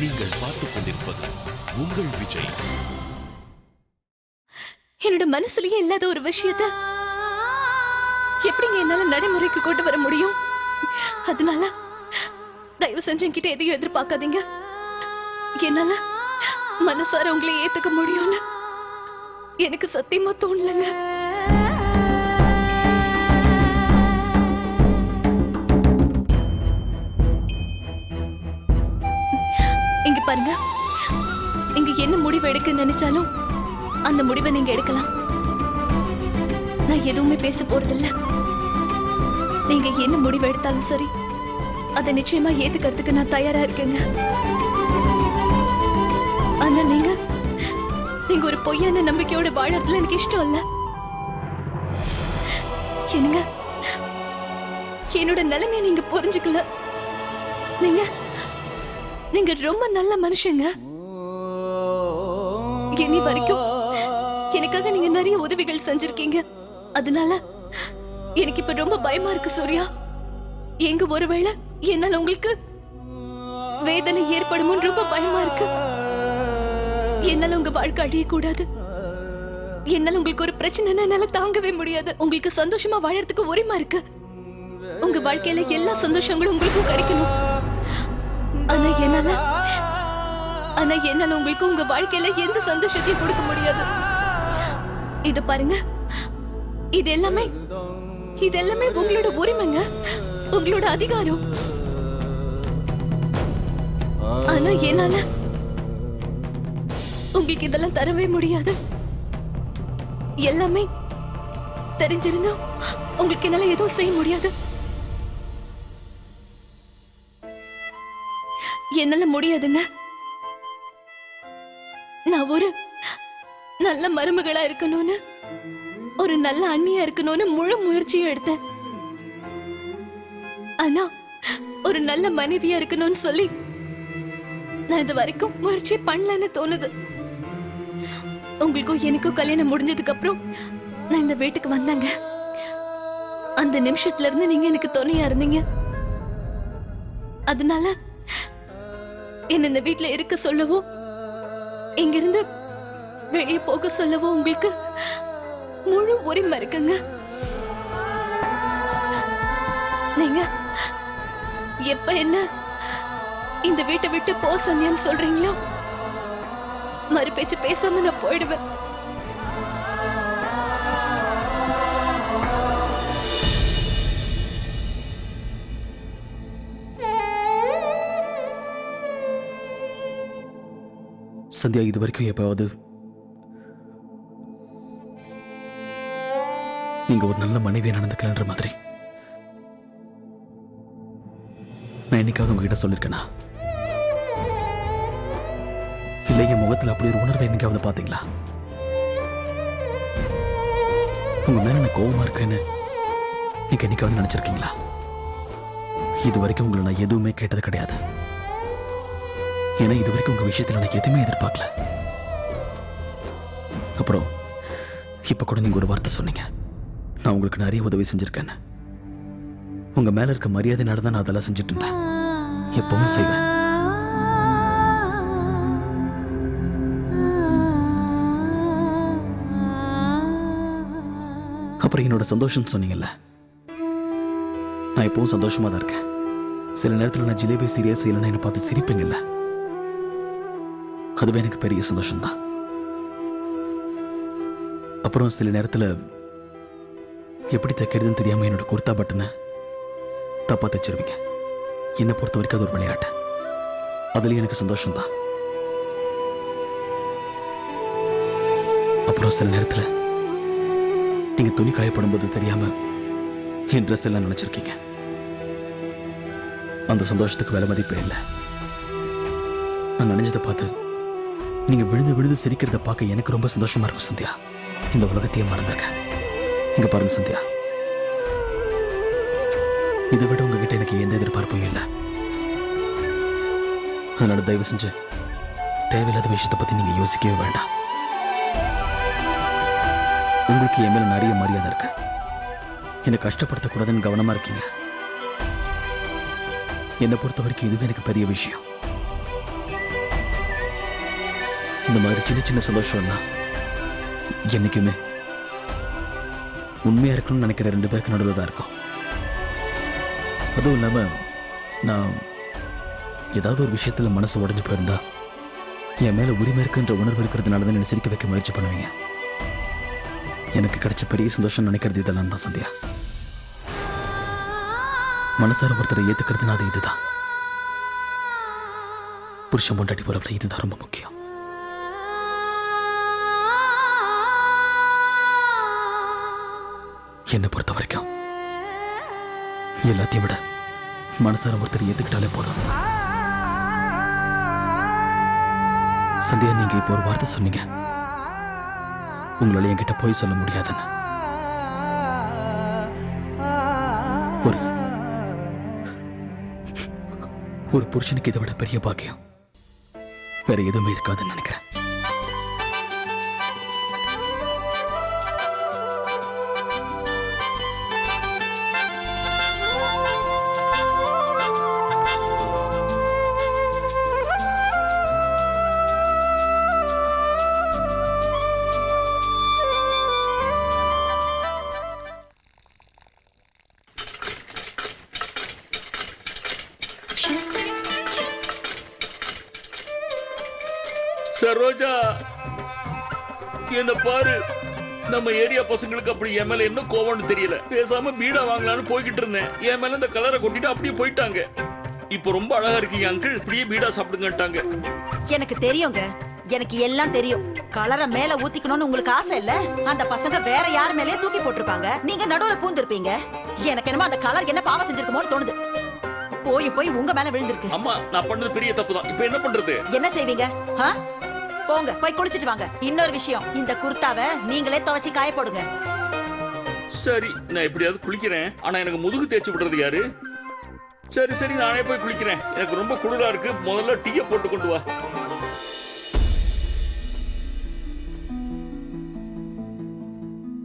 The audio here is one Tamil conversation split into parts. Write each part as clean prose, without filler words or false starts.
நீங்கள் பார்த்துக் கொண்டிருப்பது உங்கள் விஜய். என்னோட மனசுலயே இல்லாத ஒரு விஷயத்த எப்படிங்க என்னால நடைமுறைக்கு கொண்டு வர முடியும்? அதனால தயவு செஞ்சு என்கிட்ட எதையும் எதிர்பார்க்காதீங்க. என்னால மனசார உங்களை ஏத்துக்க முடியும்னு எனக்கு சத்தியமா தோணலங்க. இங்க பாருங்க, இங்க என்ன முடிவு எடுக்க நினைச்சாலும் அந்த முடிவை நீங்க எடுக்கலாம். நான் எதுவுமே பேச போறதில்ல. நீங்க என்ன முடிவு எடுத்தாலும் சரி, அதை நிச்சயமா ஏத்துக்கிறதுக்கு நான் தயாரா இருக்கேங்க. ஆனா நீங்க ஒரு பொய்யான நம்பிக்கையோட வாழறதுல எனக்கு இஷ்டம் இல்ல. என்னங்க, என்னோட நிலைமையை நீங்க புரிஞ்சுக்கல. நீங்க ரொம்ப நல்ல மனுஷங்க. இனி வரைக்கும் எனக்காக நீங்க நிறைய உதவிகள் செஞ்சிருக்கீங்க. அதனால எனக்கு இப்ப ரொம்ப பயமா இருக்கு சூர்யா. எங்க ஒருவேளை என்னால உங்களுக்கு வேதனை ஏற்படுமோ ரொம்ப பயமா இருக்கு. என்னால உங்க வாழ்க்கை அழிய கூடாது. என்னால உங்களுக்கு ஒரு பிரச்சனை என்னால தாங்கவே முடியாது. உங்களுக்கு சந்தோஷமா வாழறதுக்கு உரிமை இருக்கு. உங்க வாழ்க்கையில எல்லா சந்தோஷங்களும் உங்களுக்கும் கிடைக்கணும். ஆனா என்னால உங்களுக்கு உங்க வாழ்க்கையில எந்த சந்தோஷத்தையும் கொடுக்க முடியாது. இது பாருங்க, இது எல்லாமே உங்களோட உரிமைங்க, உங்களோட அதிகாரம். ஆனா என்னால உங்களுக்கு இதெல்லாம் தரவே முடியாது. எல்லாமே தெரிஞ்சிருந்தோம் உங்களுக்கு என்னால எதுவும் செய்ய முடியாது. என்னால முடியாதுங்க. நான் ஒரு நல்ல மருமகளா இருக்கணும்னு, ஒரு நல்ல அண்ணியா இருக்கணும்னு முழு முயற்சியும் எடுத்தேன். ஆனா ஒரு நல்ல மனைவியா இருக்கணும்னு சொல்லி நான் இது வரைக்கும் முயற்சி பண்ணலன்னு தோணுது. உங்களுக்கும் எனக்கும் கல்யாணம் முடிஞ்சதுக்கு அப்புறம் நான் இந்த வீட்டுக்கு வந்தாங்க. அந்த நிமிஷத்துல இருந்து நீங்க எனக்கு துணையா இருந்தீங்க. அதனால என்ன இந்த வீட்டுல இருக்க சொல்லவோ, இங்கிருந்து வெளியே போக சொல்லவோ உங்களுக்கு முழு உரிமை இருக்குங்க. நீங்க எப்ப என்ன இந்த வீட்டை விட்டு போ சந்தியான்னு சொல்றீங்களோ, மறு பேச்சு பேசாம நான் போயிடுவேன். சந்தியா, இது வரைக்கும் எப்பவாவது நீங்க ஒரு நல்ல மனைவியை நடந்துக்கலன்ற மாதிரி நான் என்னைக்காவது உங்ககிட்ட சொல்லிருக்கேனா? இல்லை என் முகத்தில் அப்படி ஒரு உணர்வை என்னைக்காவது பாத்தீங்களா? உங்க மேல நான் கோவமா இருக்கேன்னு நீங்க என்னைக்காவது நினைச்சிருக்கீங்களா? இது வரைக்கும் உங்களை நான் எதுவுமே கேட்டது கிடையாது. ஏன்னா இது வரைக்கும் உங்க விஷயத்துல நான் எதுவுமே எதிர்பார்க்கல. அப்புறம் இப்ப கூட நீங்க ஒரு வார்த்தை சொன்னீங்க, நான் உங்களுக்கு நிறைய உதவி செஞ்சிருக்கேன்னு. உங்க மேல இருக்க மரியாதை நடந்தா நான் அதெல்லாம் செஞ்சுட்டு இருந்தேன், எப்பவும் செய்வேன். அப்புறம் என்னோட சந்தோஷம் சொன்னீங்கல்ல, நான் எப்பவும் சந்தோஷமா தான் இருக்கேன். சில நேரத்தில் நான் ஜிலேபி சீரியஸ் செய்யலன்னா என்னை பார்த்து சிரிப்பீங்கல்ல, அதுவே எனக்கு பெரிய சந்தோஷம்தான். அப்புறம் சில நேரத்தில் எப்படி தைக்கிறதுன்னு தெரியாம என்னோட குர்தா பட்டனை தப்பா தைச்சிருவீங்க. என்னை பொறுத்த வரைக்கும் அது ஒரு விளையாட்டு, அதுலயும் எனக்கு சந்தோஷம்தான். அப்புறம் சில நேரத்தில் நீங்க துணி காயப்படும் போது தெரியாம என் ட்ரெஸ் எல்லாம் நினைச்சிருக்கீங்க. அந்த சந்தோஷத்துக்கு விலை மதிப்பே இல்லை. நான் நினைஞ்சதை பார்த்து நீங்க விழுந்து விழுந்து சிரிக்கிறத பார்க்க எனக்கு ரொம்ப சந்தோஷமா இருக்கும் சந்தியா. இந்த உலகத்தையே மறந்துருக்கேன். இங்க பாருங்க சந்தியா, இதை விட உங்ககிட்ட எனக்கு எந்த எதிர்பார்ப்பும் இல்லை. அதனால தயவு செஞ்சு தேவையில்லாத விஷயத்தை பத்தி நீங்க யோசிக்கவே வேண்டாம். உங்களுக்கு என் மேல நிறைய மரியாதை இருக்கு. என்னை கஷ்டப்படுத்தக்கூடாதுன்னு கவனமா இருக்கீங்க. என்னை பொறுத்த வரைக்கும் இதுவே எனக்கு பெரிய விஷயம். இந்த மாதிரி சின்ன சின்ன சந்தோஷம்னா என்னைக்குமே உண்மையா இருக்கணும்னு நினைக்கிற ரெண்டு பேருக்கு நடுவில் தான் இருக்கும். அதுவும் இல்லாம நான் ஏதாவது ஒரு விஷயத்துல மனசு உடைஞ்சு போயிருந்தா என் மேல உரிமை இருக்குன்ற உணர்வு இருக்கிறதுனால தான் என்னை சிரிக்க வைக்க முயற்சி பண்ணுவீங்க. எனக்கு கிடைச்ச பெரிய சந்தோஷம் நினைக்கிறது இதெல்லாம் தான் சந்தியா. மனசார ஒருத்தரை ஏத்துக்கிறதுனா அது இதுதான். புருஷன் பொண்டாட்டி போறவள இதுதான் ரொம்ப முக்கியம். என்னை பொறுத்த வரைக்கும் எல்லாத்தையும் விட மனசார ஒருத்தர் ஏத்துக்கிட்டாலே போதும். சந்தியா, நீங்க இப்போ ஒரு வார்த்தை சொன்னீங்க, உங்களால என்கிட்ட போய் சொல்ல முடியாதுன்னு. ஒரு புருஷனுக்கு இதை விட பெரிய பாக்கியம் வேற எதுவுமே இருக்காதுன்னு நினைக்கிறேன். சரோஜா, என்ன பாரு. நம்ம ஏரியா பசங்களுக்கு அப்படி என் மேல என்ன கோவம்னு தெரியல. பேசாம பீடா வாங்கலான்னு போய்கிட்டு இருந்தேன். என் மேல இந்த கலரை கொட்டிட்டு அப்படியே போயிட்டாங்க. இப்போ ரொம்ப அழகா இருக்கீங்க அங்கிள், இப்படியே பீடா சாப்பிடுங்கட்டாங்க. எனக்கு தெரியுங்க, எனக்கு எல்லாம் தெரியும். கலரை மேல ஊத்திக்கணும்னு உங்களுக்கு ஆசை இல்ல? அந்த பசங்க வேற யார் மேலயே தூக்கி போட்டிருப்பாங்க, நீங்க நடுவுல பூந்திருப்பீங்க. எனக்கு என்னமோ அந்த கலர் என்ன பாவம் செஞ்சிருக்குமோன்னு தோணுது. போய் போய் உங்க மேல விழுந்திருக்கு. அம்மா, நான் பண்ணது பெரிய தப்பு தான். இப்போ என்ன பண்றது? என்ன செய்வீங்க? போங்க, போய் குளிச்சிட்டு வாங்க. இன்னொரு விஷயம், இந்த குர்தாவை நீங்களே துவைச்சு காய போடுங்க. சரி, நான் எப்படியாவது குளிக்கிறேன். ஆனா எனக்கு முதுகு தேய்ச்சி விடுறது யாரு? சரி சரி, நானே போய் குளிக்கிறேன். எனக்கு ரொம்ப குளிரா இருக்கு. முதல்ல டீயை போட்டு கொண்டு வா.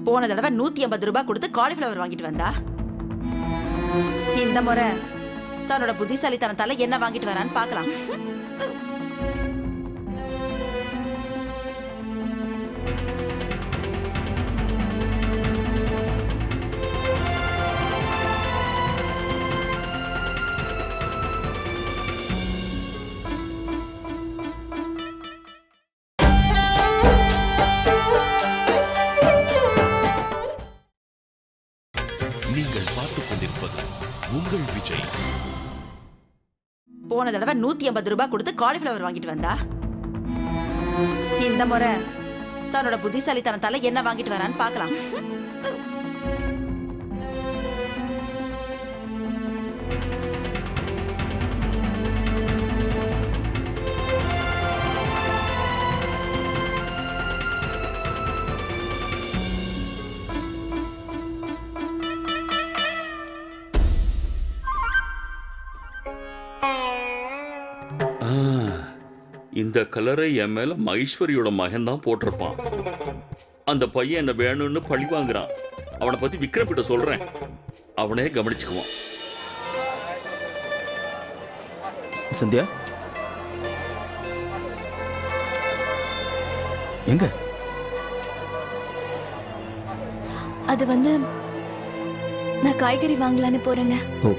போன தடவை 150 ரூபாய் கொடுத்து காலிஃபிளவர் வாங்கிட்டு வந்தா, இந்த முறை தன்னோட புத்திசாலித்தனத்தால என்ன வாங்கிட்டு வரான்னு பாக்கலாம். நீங்கள் பார்த்துக் கொண்டிருப்பது உங்கள் விஜய். போன தடவை 150 ரூபாய் கொடுத்து காலிஃபிளவர் வாங்கிட்டு வந்தா, இந்த முறை தன்னோட புத்திசாலித்தனத்தால என்ன வாங்கிட்டு வரான்னு பாக்கலாம். இந்த கலரை என் மேல மகேஸ்வரியோட மகன் தான் போட்டிருப்பான். அந்த பையன் என்ன வேணும்னு பழி வாங்குறான். அவனை பத்தி விக்ரம் கிட்ட சொல்றேன், அவனே கவனிச்சுக்குவான். சந்தியா, எங்க? அது நான் காய்கறி வாங்கலான்னு போறேங்க. ஓ,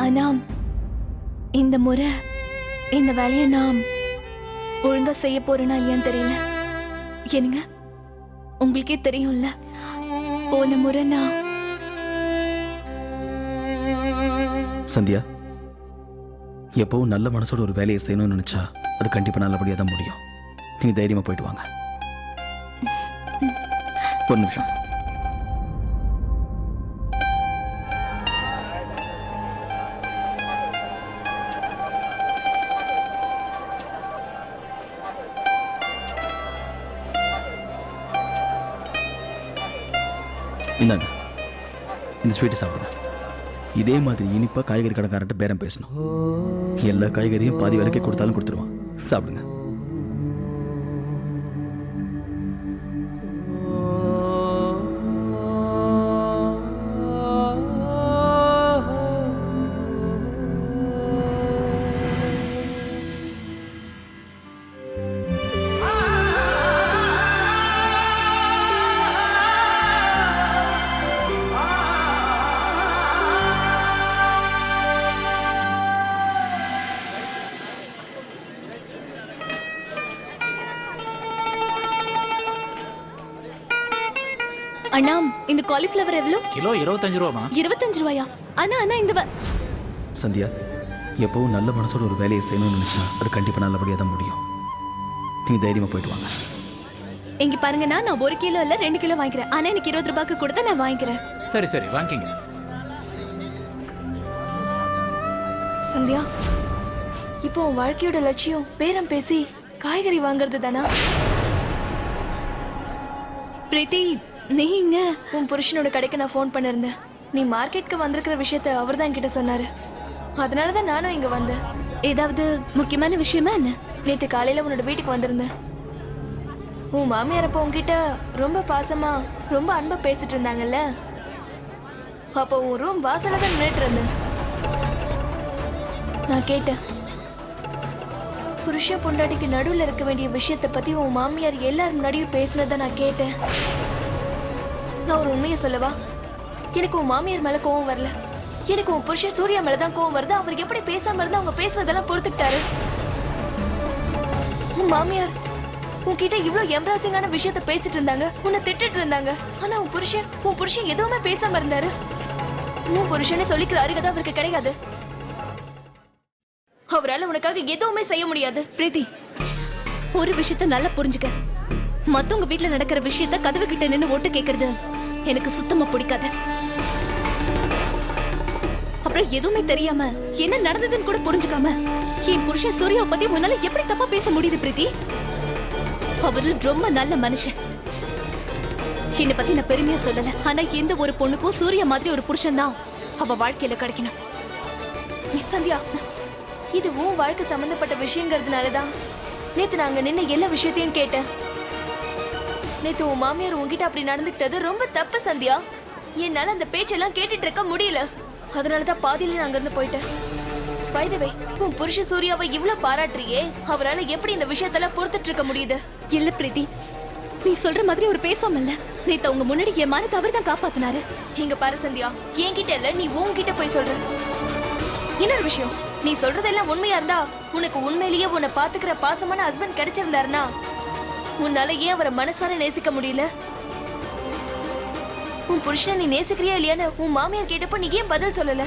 ஆனா இந்த முறை இந்த வேலையை நான் ஒழுங்கா செய்ய போறேனா இல்லையான்னு தெரியல. என்னங்க, உங்களுக்கே தெரியும்ல, போன முறை நான் சந்தியா, எப்பவும் நல்ல மனசோட ஒரு வேலையை செய்யணும்னு நினைச்சா அது கண்டிப்பா நல்லபடியா தான் முடியும். நீங்க தைரியமா போயிட்டு வாங்க. ஒரு நிமிஷம். இந்தாங்க, இந்த ஸ்வீட்டு சாப்பிடுங்க. இதே மாதிரி இனிப்பா காய்கறி கடைக்காரர்கிட்ட பேரம் பேசணும். எல்லா காய்கறியும் பாதி விலைக்கே கொடுத்தாலும் கொடுத்துருவான். சாப்பிடுங்க. அண்ணா இந்த காலிஃப்ளவர் எவ்வளோ? கிலோ 25 ரூபாமா? 25 ரூபாயா? அண்ணா அண்ணா இந்த சந்தியா, எப்பவும் நல்ல மனசோட ஒரு வேலையை செய்யணும்னு நினைச்சா அது கண்டிப்பா நல்லபடியா தான் முடியும். நீங்க தைரியமா போயிட்டு வாங்க. இங்க பாருங்கண்ணா, நான் 1 கிலோ இல்ல 2 கிலோ வாங்கிக்கிறேன். ஆனா எனக்கு 20 ரூபாய்க்கு கொடுத்தா நான் வாங்கிக்கிறேன். சரி சரி வாங்கிங்க. சந்தியா, இப்போ உன் வாழ்க்கையோட லட்சியம் பேரம் பேசி காய்கறி வாங்குறது தானா? பிரீத்தி, நீங்க உன் புருஷனோட கடைக்கு நான் ஃபோன் பண்ணிருந்தேன். நீ மார்க்கெட்டுக்கு வந்திருக்கிற விஷயத்த அவர் தான் என்கிட்ட சொன்னாரு. அதனால தான் நானும் இங்க வந்தேன். ஏதாவது முக்கியமான விஷயமா என்ன? நேத்து காலையில உன்னோட வீட்டுக்கு வந்திருந்தேன். உன் மாமியார் அப்போ உன்கிட்ட ரொம்ப பாசமா ரொம்ப அன்பா பேசிட்டு இருந்தாங்கல்ல, அப்போ உன் ரூம் வாசல்ல தான் நின்னுட்டு இருந்தேன். நான் கேட்டேன், புருஷ பொண்டாட்டிக்கு நடுவில் இருக்க வேண்டிய விஷயத்தை பத்தி உன் மாமியார் எல்லாரும் முன்னாடியும் பேசினதை நான் கேட்டேன். நான் ஒரு உண்மையை சொல்லவா? எனக்கு உன் மாமியார் மேல கோவம் வரல. எனக்கு உன் புருஷன் சூர்யா மேலதான் கோவம் வருது. அவர் எப்படி பேசாம இருந்தா அவங்க பேசுறதெல்லாம் பொறுத்துக்கிட்டாரு. உன் மாமியார் உன்கிட்ட இவ்வளவு எம்ப்ராசிங்கான விஷயத்த பேசிட்டு இருந்தாங்க, உன்னை திட்டிட்டு இருந்தாங்க. ஆனா உன் புருஷன் எதுவுமே பேசாம இருந்தாரு. உன் புருஷனை சொல்லிக்கிற அருகதை அவருக்கு கிடையாது. அவரால் உனக்காக எதுவுமே செய்ய முடியாது. பிரீத்தி, ஒரு விஷயத்த நல்லா புரிஞ்சுக்க. மத்தவங்க வீட்ல நடக்கிற விஷயத்த கதவு கிட்ட நின்னு ஓட்டு கேக்குறது எனக்கு சுத்தமா பிடிக்காது. அப்புறம் எதுவுமே தெரியாம என்ன நடந்ததுன்னு கூட புரிஞ்சுக்காம என் புருஷன் சூர்யாவை பத்தி முன்னால எப்படி தப்பா பேச முடியுது பிரீத்தி? அவரு ரொம்ப நல்ல மனுஷன். என்னை பத்தி நான் பெருமையா சொல்லல. ஆனா எந்த ஒரு பொண்ணுக்கும் சூர்யா மாதிரி ஒரு புருஷன் தான் அவ வாழ்க்கையில கிடைக்கணும். சந்தியா, இது உன் வாழ்க்கை சம்பந்தப்பட்ட விஷயங்கிறதுனாலதான் நேத்து நாங்க நின்ன எல்லா விஷயத்தையும் கேட்டேன். நேத்து உன் மாமியார் உன்கிட்ட அப்படி நடந்துக்கிட்டது ரொம்ப தப்பு சந்தியா. என்னால அந்த பேச்செல்லாம் கேட்டுட்டு இருக்க முடியல. அதனாலதான் பாதியில நான் அங்கிருந்து போயிட்டேன். பை தி வே, உன் புருஷ சூர்யாவை இவ்வளவு பாராட்டுறியே, அவரால எப்படி இந்த விஷயத்தெல்லாம் பொறுத்துட்டு இருக்க முடியுது? இல்ல பிரீத்தி, நீ சொல்ற மாதிரி ஒரு பேசாம இல்ல. நேத்து அவங்க முன்னாடி என் மானத்தை அவர் தான் காப்பாத்தினாரு. இங்க பாரு சந்தியா, என்கிட்ட இல்ல, நீ உன்கிட்ட போய் சொல்ற. இன்னொரு விஷயம், நீ சொல்றதெல்லாம் உண்மையா இருந்தா உனக்கு உண்மையிலேயே உன்னை பாத்துக்கிற பாசமான ஹஸ்பண்ட் கிடைச்சிருந்தாருன்னா உன்னால ஏன் அவரை மனசார நேசிக்க முடியல? உன் புருஷனை நீ நேசிக்கிறியா இல்லையான்னு உன் மாமியார் கேட்டப்போ நீ ஏன் பதில் சொல்லல?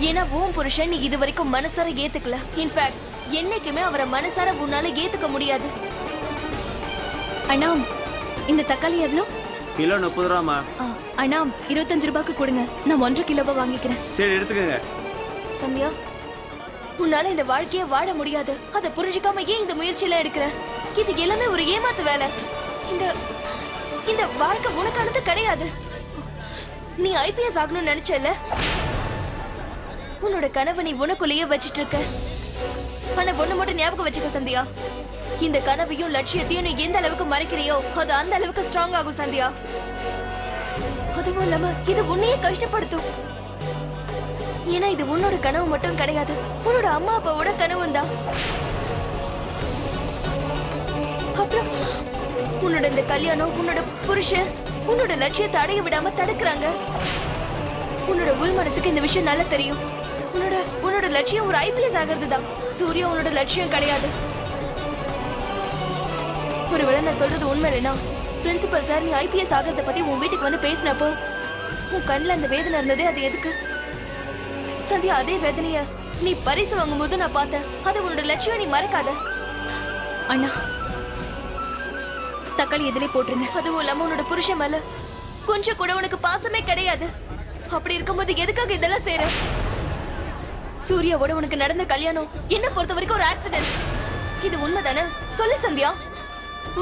ஏன்னா உன் புருஷன் நீ இது வரைக்கும் மனசார ஏத்துக்கல. இன்ஃபேக்ட் என்னைக்குமே அவரை மனசார உன்னால ஏத்துக்க முடியாது. அண்ணா, இந்த தக்காளி எவ்வளோ? கிலோ 30 ரூபாமா? அண்ணா 25 ரூபாய்க்கு கொடுங்க, நான் 1.5 கிலோவா வாங்கிக்கிறேன். சரி எடுத்துக்கங்க. சந்தியா, உன்னால இந்த வாழ்க்கைய வாழ முடியாது. அதை புரிஞ்சுக்காம ஏன் இந்த முயற்சியெல்லாம் எடுக்கிற? இது எல்லாமே ஒரு ஏமாத்து வேலை. இந்த இந்த வாழ்க்கை உனக்கானது கிடையாது. நீ ஐபிஎஸ் ஆகணும்னு நினைச்சல, உன்னோட கனவை நீ உனக்குள்ளேயே வச்சிட்டு இருக்க. ஆனா ஒண்ணு மட்டும் ஞாபகம் வச்சுக்க சந்தியா, இந்த கனவையும் லட்சியத்தையும் நீ எந்த அளவுக்கு மறைக்கிறியோ அது அந்த அளவுக்கு ஸ்ட்ராங் ஆகும் சந்தியா. அதுவும் இல்லாம இது உன்னையே கஷ்டப்படுத்தும். ஏன்னா இது உன்னோட கனவு மட்டும் கிடையாது, உன்னோட அம்மா அப்பாவோட கனவும் தான். அப்புறம் உன்னோட இந்த கல்யாணம், உன்னோட புருஷன் உன்னோட லட்சியத்தை அடைய விடாம தடுக்கிறாங்க. உன்னோட உள் மனசுக்கு இந்த விஷயம் நல்லா தெரியும். உன்னோட லட்சியம் ஒரு ஐபிஎஸ் ஆகிறது தான். சூர்யா உன்னோட லட்சியம் கிடையாது. ஒருவேளை நான் சொல்றது உண்மை இல்லைனா, பிரின்சிபல் சார் நீ ஐபிஎஸ் ஆகிறத பத்தி உன் வீட்டுக்கு வந்து பேசினப்போ உன் கண்ணில் அந்த வேதனை இருந்ததே அது எதுக்கு? சந்தியா, அதே வேதனைய நீ பரிசு வாங்கும் போது நான் பார்த்தேன். அது உன்னோட லட்சியம், நீ மறக்காத. அண்ணா, தக்காளி எதிலே போட்டுருங்க. அதுவும் இல்லாம உன்னோட புருஷன் மேல கொஞ்சம் கூட உனக்கு பாசமே கிடையாது. அப்படி இருக்கும்போது எதுக்காக இதெல்லாம் செய்யற? சூர்யாவோட உனக்கு நடந்த கல்யாணம் என்ன பொறுத்த வரைக்கும் ஒரு ஆக்சிடென்ட். இது உண்மைதானே? சொல்லு சந்தியா,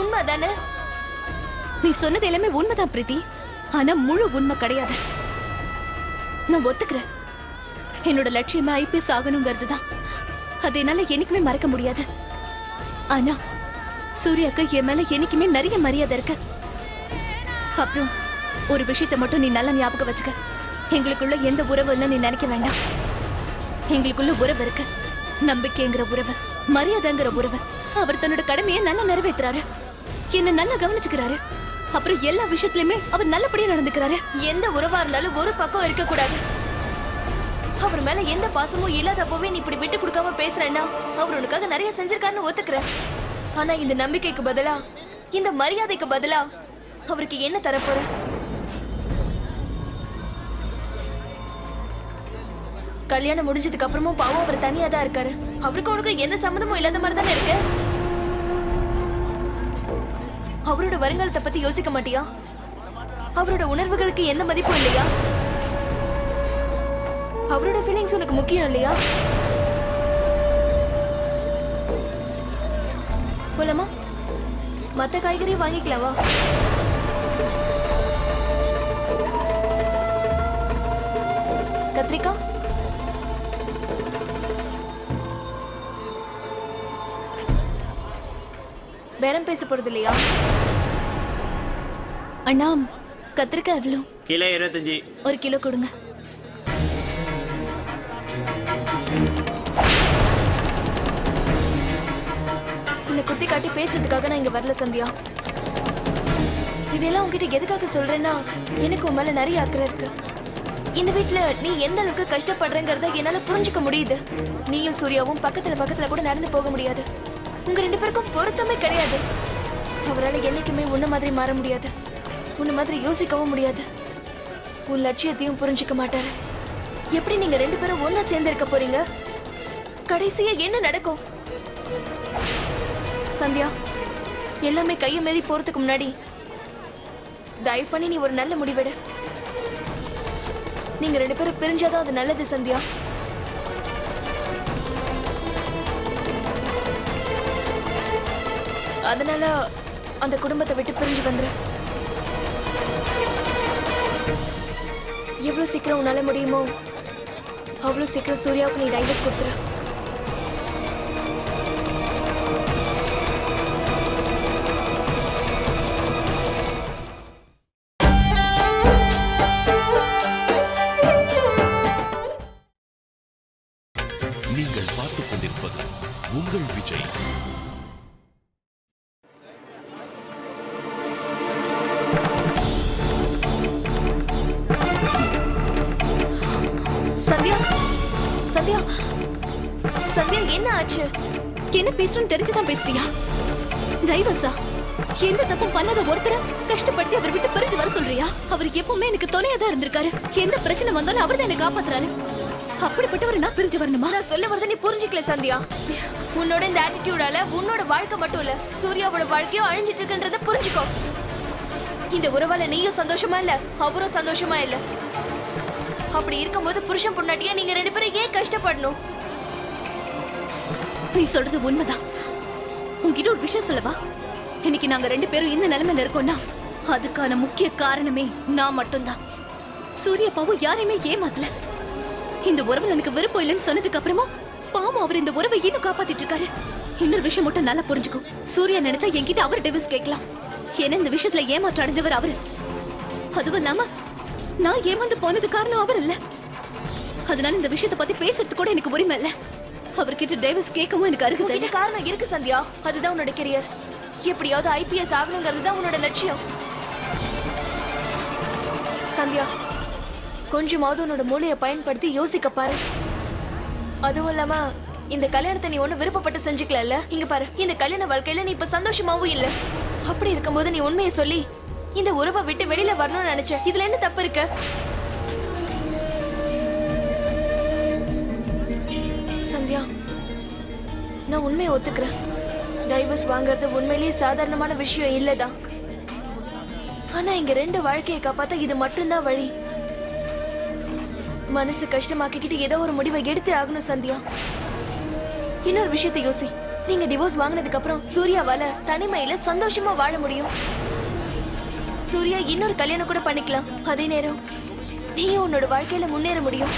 உண்மைதானே? நீ சொன்னது எல்லாமே உண்மைதான் பிரீத்தி, ஆனா முழு உண்மை கிடையாது. நான் ஒத்துக்கிறேன், என்னோட லட்சியமே ஐபிஎஸ் ஆகணுங்கிறது தான். அது என்னால என்னைக்குமே மறக்க முடியாது. ஆனா சூர்யாக்கு என் மேல என்னைக்குமே நிறைய மரியாதை இருக்கு. அப்புறம் ஒரு விஷயத்தை மட்டும் நீ நல்லா ஞாபகம் வச்சுக்க. எங்களுக்குள்ள எந்த உறவு இல்லை நீ நினைக்க வேண்டாம். எங்களுக்குள்ள உறவு இருக்கு, நம்பிக்கைங்கிற உறவு, மரியாதைங்கிற உறவு. அவர் தன்னோட கடமையை நல்லா நிறைவேற்றுறாரு, என்ன நல்லா கவனிச்சுக்கிறாரு. அப்புறம் எல்லா விஷயத்திலுமே அவர் நல்லபடியா நடந்துக்கிறாரு. எந்த உறவா இருந்தாலும் ஒரு பக்கம் இருக்க கூடாது. அவர் மேல எந்த பாசமும் இல்லாதப்பவே நீ இப்படி விட்டு கொடுக்காம பேசுறேன்னா அவர் உனக்காக நிறைய செஞ்சிருக்காருன்னு ஒத்துக்கிற. ஆனா இந்த நம்பிக்கைக்கு பதிலா, இந்த மரியாதைக்கு பதிலா அவருக்கு என்ன தரப்போற? கல்யாணம் முடிஞ்சதுக்கு அப்புறமும் பாவம் அவர் தனியா தான் இருக்காரு. அவருக்கு உனக்கு எந்த சம்மந்தமும் இல்லாத மாதிரி தானே இருக்கு. அவரோட வருங்காலத்தை பத்தி யோசிக்க மாட்டியா? அவரோட உணர்வுகளுக்கு எந்த மதிப்பும் இல்லையா? அவரோட ஃபீலிங்ஸ் உனக்கு முக்கியம் இல்லையா? போலாமா? மத்த காய்கறி வாங்கிக்கலாமா? கத்திரிக்காய் பேரம் பேச போறது இல்லையா? அண்ணா கத்திரிக்காய் எவ்வளோ? கிலோ 25. 1 கிலோ கொடுங்க. உன்னை குத்தி காட்டி பேசுறதுக்காக நான் இங்க வரல சந்தியா. இதெல்லாம் உன்கிட்ட எதுக்காக சொல்றேன்னா, எனக்கு உன் மேல நிறைய அக்கறை இருக்கு. இந்த வீட்ல நீ எந்த அளவுக்கு கஷ்டப்படுறேங்கிறத என்னால புரிஞ்சுக்க முடியுது. நீயும் சூர்யாவும் பக்கத்துல கூட நடந்து போக முடியாது. உங்க 2 பேருக்கும் பொருத்தமே கிடையாது. அவரால் என்னைக்குமே உன்ன மாதிரி மாற முடியாது. உன்ன மாதிரி யோசிக்கவும் முடியாது. உன் லட்சியத்தையும் புரிஞ்சுக்க மாட்டாரு. எப்படி நீங்க 2 பேரும் ஒன்னா சேர்ந்து இருக்க போறீங்க? கடைசியா என்ன நடக்கும்? சந்தியா, எல்லாமே கையை மீறி போறதுக்கு முன்னாடி தயவு பண்ணி நீ ஒரு நல்ல முடிவெடு. நீங்க 2 பேரும் பிரிஞ்சாதான் அது நல்லது சந்தியா. அதனால அந்த குடும்பத்தை விட்டு பிரிஞ்சு வந்துரு. எவ்வளவு சீக்கிரம் உன்னால முடியுமோ அவ்வளவு சீக்கிரம் சூர்யாவுக்கு நீ டைவர்ஸ் கொடுத்துரு. நீங்கள் பார்த்துக் கொண்டிருப்பது உங்கள் விஜய். சந்தியா, சந்தியா, சந்தியா என்ன ஆச்சு? என்ன பேசுறேன்னு தெரிஞ்சுதான் பேசுறியா? டைவர்ஸா? எந்த தப்பும் பண்ணாத ஒருத்தரை கஷ்டப்படுத்தி அவர் விட்டு பிரிஞ்சு வர சொல்றியா? அவர் எப்பவுமே எனக்கு துணையா தான் இருந்திருக்காரு. எந்த பிரச்சனை வந்தாலும் அவர் தான் என்னை காப்பாத்துறாரு. அப்படிப்பட்டவர் நான் பிரிஞ்சு வரணுமா? நான் சொல்ல வரத நீ புரிஞ்சுக்கல சந்தியா. உன்னோட இந்த ஆட்டிடியூடால உன்னோட வாழ்க்கை மட்டும் இல்ல, சூர்யாவோட வாழ்க்கையும் அழிஞ்சிட்டு இருக்குன்றத புரிஞ்சுக்கோ. இந்த உறவால நீயும் சந்தோஷமா இல்ல, அவரும் சந்தோஷமா இல்ல. அப்படி இருக்கும்போது புருஷன் பொண்டாட்டியா நீங்க 2 பேரும் ஏன் கஷ்டப்படணும்? நீ சொல்றது உண்மைதான். உன்கிட்ட ஒரு விஷயம் சொல்லவா? இன்னைக்கு நாங்க 2 பேரும் இந்த நிலைமையில இருக்கோம்னா அதுக்கான முக்கிய காரணமே நான் மட்டும்தான். சூர்யா பாவம் யாரையுமே ஏமாத்தல. இந்த உறவுல எனக்கு விருப்பம் இல்லைன்னு சொன்னதுக்கு அப்புறமா பாவம் அவர் இந்த உறவை இன்னும் காப்பாத்திட்டு இருக்காரு. இன்னொரு விஷயம் மட்டும் நல்லா புரிஞ்சுக்கும். சூர்யா நினைச்சா என்கிட்ட அவர் டிவோர்ஸ் கேட்கலாம். ஏன்னா இந்த விஷயத்துல ஏமாற்ற அடைஞ்சவர் அவரு. அதுவும் இல்லாம நான் ஏமாந்து போனது காரணம் அவர் இல்ல. அதனால இந்த விஷயத்தை பத்தி பேசுறது கூட எனக்கு உரிமை இல்ல. அவர்கிட்ட டிவோர்ஸ் கேட்கவும் எனக்கு அருகதை உன்கிட்ட இல்ல. காரணம் இருக்கு சந்தியா. அதுதான் உன்னோட கெரியர். எப்படியாவது ஐபிஎஸ் ஆகணுங்கிறது தான் உன்னோட லட்சியம். சந்தியா, கொஞ்சமாவது உன்னோட மூளையை பயன்படுத்தி யோசிக்க பாரு. அதுவும் இல்லாம இந்த கல்யாணத்தை நீ ஒண்ணு விருப்பப்பட்டு செஞ்சுக்கல. இங்க பாரு, இந்த கல்யாண வாழ்க்கையில நீ இப்ப சந்தோஷமாவும் இல்ல. அப்படி இருக்கும்போது நீ உண்மையை சொல்லி இந்த உறவை விட்டு வெளியில வரணும்னு நினைச்ச. இதுல என்ன தப்பு இருக்கு? சந்தியா, நான் உண்மையை ஒத்துக்கிறேன். டைவர்ஸ் வாங்குறது உண்மையிலேயே சாதாரணமான விஷயம் இல்லதான். ஆனா இங்க 2 வாழ்க்கையை காப்பாத்த இது மட்டும்தான் வழி. மனசு கஷ்டமாக்கிக்கிட்டு ஏதோ ஒரு முடிவை எடுத்து ஆகணும் சந்தியா. இன்னொரு விஷயத்தை யோசி. நீங்க டிவோர்ஸ் வாங்கினதுக்கு அப்புறம் சூர்யாவால தனிமையில சந்தோஷமா வாழ முடியும். சூர்யா இன்னொரு கல்யாணம் கூட பண்ணிக்கலாம். அதே நேரம் நீயும் உன்னோட வாழ்க்கையில முன்னேற முடியும்.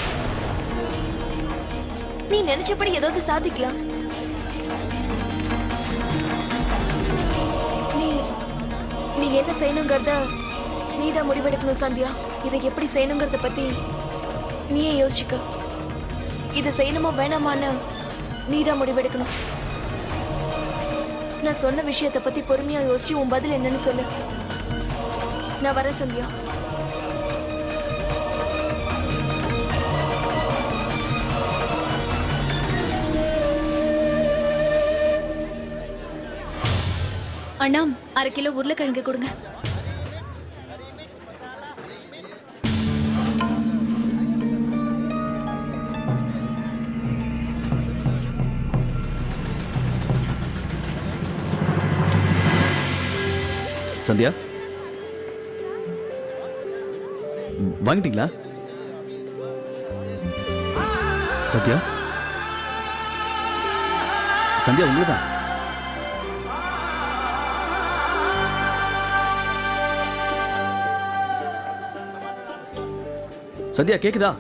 நீ நினைச்சபடி ஏதாவது சாதிக்கலாம். நீ என்ன செய்யணுங்கிறத நீதான் முடிவெடுக்கணும் சந்தியா. இதை எப்படி செய்யணுங்கிறத பத்தி நீயே யோசிச்சுக்க. இதை செய்யணுமா வேணாமான்னு நீதான் முடிவெடுக்கணும். நான் சொன்ன விஷயத்தை பத்தி பொறுமையா யோசிச்சு உன் பதில் என்னன்னு சொல்லு. நான் வரேன் சந்தியா. அண்ணா 1/2 கிலோ உருளைக்கிழங்கு கொடுங்க. சந்தியா வாங்கிட்டீங்களா? சத்யா சந்தியா உங்களுதான். சந்தியா கேக்குதா?